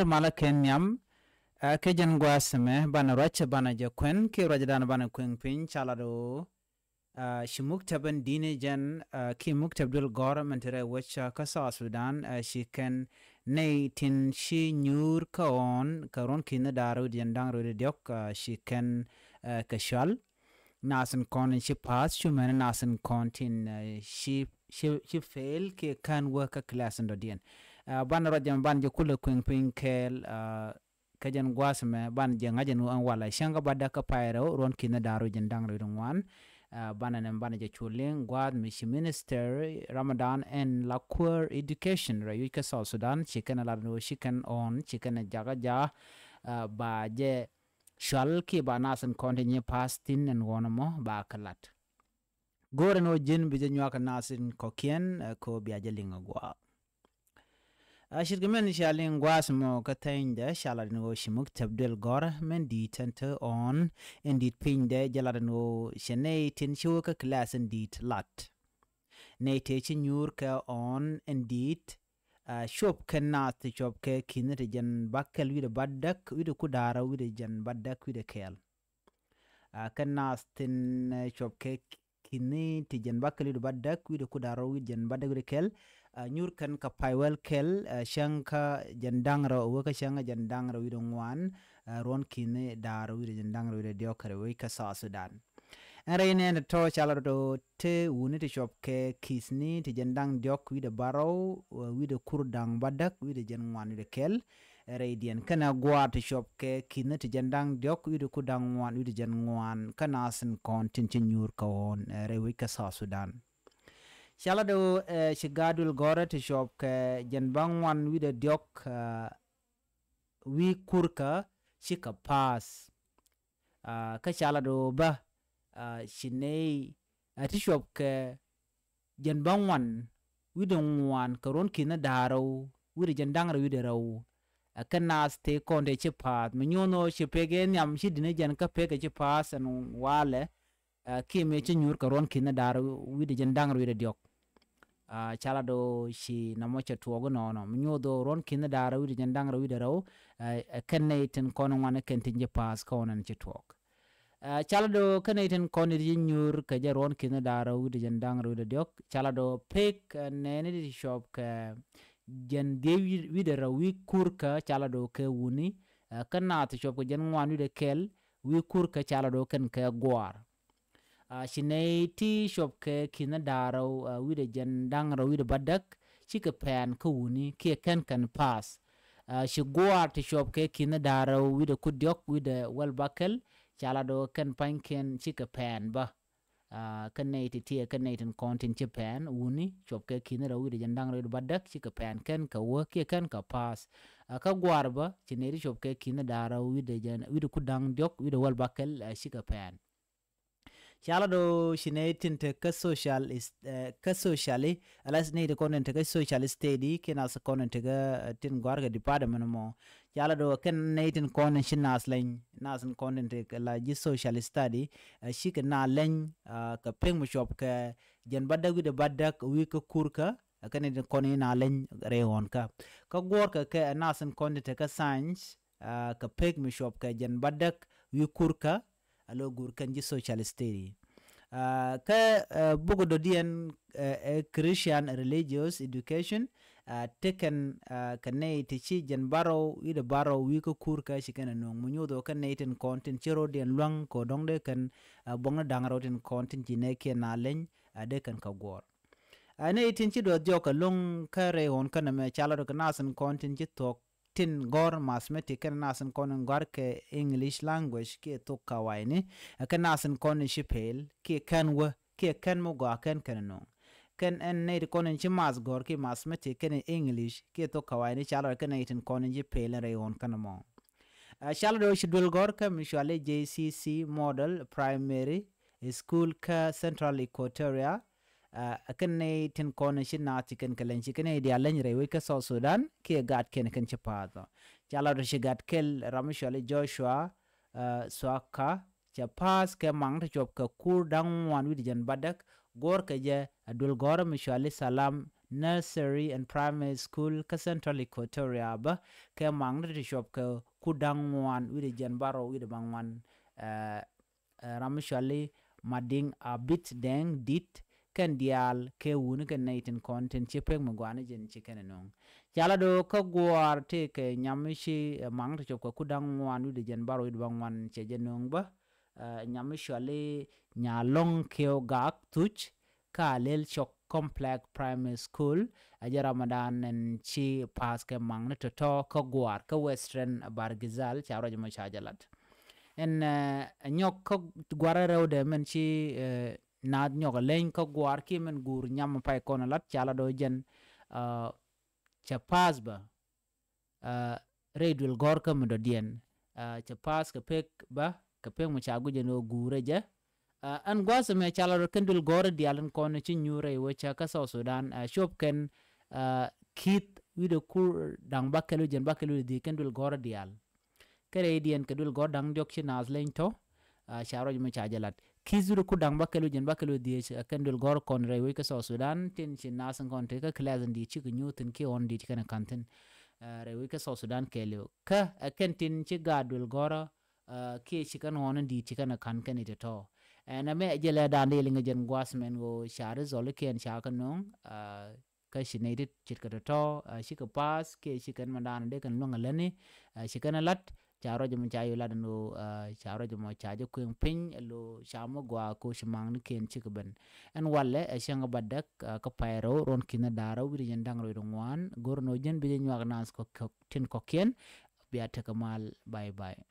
mala kenyam ke jan gwasme bana racha bana jakwen ke rajdana bana kwen pin chalado shimuktaban dine jan ki muktabdul government re wacha kasa Sudan shiken nei tin shi nyur kaon karon kina daru jandang ro diok shiken kashal nasan kon shi pass shuman nasan kontin shi fail ke kan work class ndo dien ban rajam ban je kula kwen pin kel kajan gwasme ban je ngajen an wala shanga badda ka pairo ron kina daru jandang ro ngwan bananem banaje chuling gwad mishi minister Ramadan and lakur education rayu ka South Sudan chicken la no chicken on chicken jaga ja ba je shal ki banasan kontinye pastin and wonamo ba kalat gore no jin bi je nyaka nasin kokien ko biaje linga gwa shirgemen shaling gwasmo katende shaladno shimuk tabdel gor men dit on endit pinde jaladno shene tin shuka class endit lat ne techi nyurka on endit shop kanat shop ke kinete jan bakkel wide baddak wide kudara wide jan baddak wide kel kanas tin shop ke kini ti jan bakkel wide baddak wide kudara wide jan baddak wide kel nyurkan ka paywel kel shanka jandangra waka shanga jandangra wido ngwan ron kine daro wido jandangra wido diokare wika South Sudan rene to chala do te unity shop ke kisni te jandang diok wido baro wido kurdang badak wido jangwan wido kel radian kana gwa te shop ke kine te jandang diok wido kudang ngwan wido jangwan kana asin kontin nyur ka on re wika South Sudan Shalado shigadul gore to shop ke janbang wan with a diok we kurka shika pass ka shalado ba shinei to shop ke janbang wan with wan karon kina daro with jandang with a row kana stay konde chipat menyono chipege nyam shidine jan ka pege chipas and wale ki me nyur karon kina daro with jandang with a diok chalado shi namocha tuogo no mnyodo ron kina dara wi jandang ro wi daro kaneten kono wana kentinje pas kono nche tuok chalado kaneten kono nyur ka jaron kina dara wi jandang ro wi diok chalado pek nene di shop ka jan de wi daro wi kurka chalado ke wuni kana to shop jan wan wi de kel wi kurka chalado kan ka gwar shinei ti shop ke kina daro wide jandang ro wide badak chika pan kuni ke kan pass shi goar ti shop ke kina daro wide kudyok wide well bakel chala do kan panken chika pan ba kan nei ti kan nei ten content chi pan uni shop ke kina ro wide jandang ro wide badak chika pan kan ka wo ke kan ka pass ka goar ba chinei shop ke kina daro wide jan wide kudang dyok wide well bakel chika pan Shala do shinetin te ka socially alas ne de content ka social steady kena sa content ga tin gwarga department mo shala do ken netin content shinas len nasan content ka la ji social study shi ka na len ka peng mo shop ka jan badda wi de badda wi ka kurka kan de content na len rehon ka gorka ka nasan content ka science ka peng mo shop ka jan badda wi kurka alo gur kanji social study ka bugo do dien Christian religious education taken kanay tichi jan baro ida baro wi ko kurka shikana no munyodo kanay ten content chero dien luang ko dongde kan bongna dangaro ten content jine ke na len de kan ka gor ane tin chi do joka long kare on kana me chala do kanasan content ji tok tin gor mathematics kan nasan konen gor ke English language ke to kawaini kan nasan konen shipel ke kan mo go kan no kan en ne konen chi mas gor ke mathematics kan English ke to kawaini chala kan itin konen shipel re on kan mo chala do shidul gor ka mishale JCC model primary school ka Central Equatoria akan ne tin kono shina tiken kalen chikene dia len rewe ka South Sudan ke gaat ken kan chapado chala do shigat kel ramishale Joshua swaka chapas ke mang ta chop ka kur dang wan wi jan badak gor ka je adul gor mishale salam nursery and primary school ka Central Equatoria ba ke mang de shop ke kudangwan wi de jan baro wi de bangwan ramshali mading a bit deng dit kan dial ke wun ke naitin content chepeng magwana jen chicken nong yala do ka gwar te ke nyamishi mang de shop ke kudangwan wi de jan baro wi de bangwan che jenong ba nyamishali nyalong keo gak tuch ka lel chok complex primary school aja ramadan en chi pas ke mang ne to ka gwar ka western bargizal charo jama chajalat en nyok ka gwara rewde men chi nad nyok len ka gwar ki men gur nyam pay kono lat chala do jen cha pas ba redul gor ka mo do dien cha pas ka pek ba ka pek mo cha guje no gure je an gwasa me chala kendul gore dialan kono ci nyure wecha ka so Sudan shop ken kit wido kur dang bakelu jen bakelu di kendul gore dial kere dien kedul gore dang diok ci nas len to charo me chajalat kizuru ku dang bakelu jen bakelu di kendul gore kon re we ka so Sudan tin ci nas kon te ka klazen di ci nyutin ki on di kana kanten re we ka so Sudan kelo ka kentin ci gadul gore ki ci kan hono di ci kana kan kan ite to na me jele dande linga jen gwasmen go share zole ken shaka nong ka shinedit chit ka to shika pas ke shikan mandan de kan longa lani shikana lat charo jom chayo la no charo jom chajo kuin pin lo shamo gwa ko shimang ni ken chikben en walle shanga badak ka pairo ron kina dara wi jen dang ro ngwan gorno jen bi nywa nas ko tin ko ken biata kamal bye bye